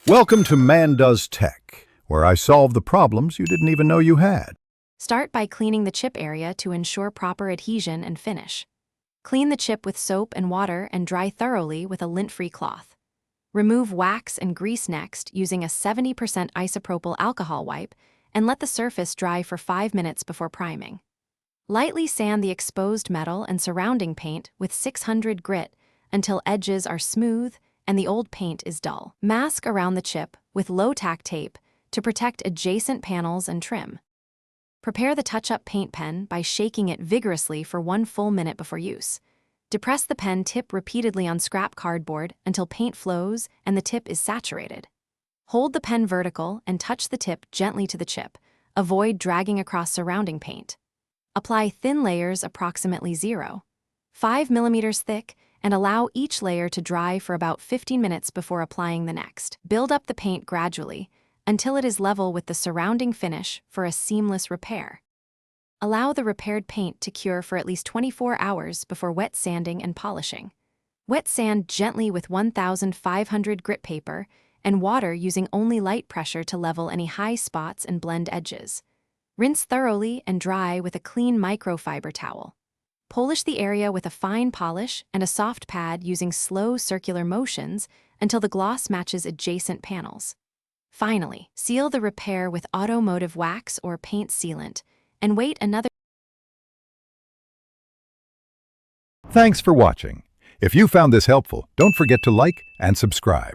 Welcome to Man Does Tech, where I solve the problems you didn't even know you had. Start by cleaning the chip area to ensure proper adhesion and finish. Clean the chip with soap and water and dry thoroughly with a lint-free cloth. Remove wax and grease next using a 70% isopropyl alcohol wipe and let the surface dry for 5 minutes before priming. Lightly sand the exposed metal and surrounding paint with 600 grit until edges are smooth and the old paint is dull. Mask around the chip with low-tack tape to protect adjacent panels and trim. Prepare the touch-up paint pen by shaking it vigorously for 1 full minute before use. Depress the pen tip repeatedly on scrap cardboard until paint flows and the tip is saturated. Hold the pen vertical and touch the tip gently to the chip. Avoid dragging across surrounding paint. Apply thin layers approximately 0.5 mm thick and allow each layer to dry for about 15 minutes before applying the next. Build up the paint gradually until it is level with the surrounding finish for a seamless repair. Allow the repaired paint to cure for at least 24 hours before wet sanding and polishing. Wet sand gently with 1,500 grit paper and water using only light pressure to level any high spots and blend edges. Rinse thoroughly and dry with a clean microfiber towel. Polish the area with a fine polish and a soft pad using slow circular motions until the gloss matches adjacent panels. Finally, seal the repair with automotive wax or paint sealant and wait another. Thanks for watching. If you found this helpful, don't forget to like and subscribe.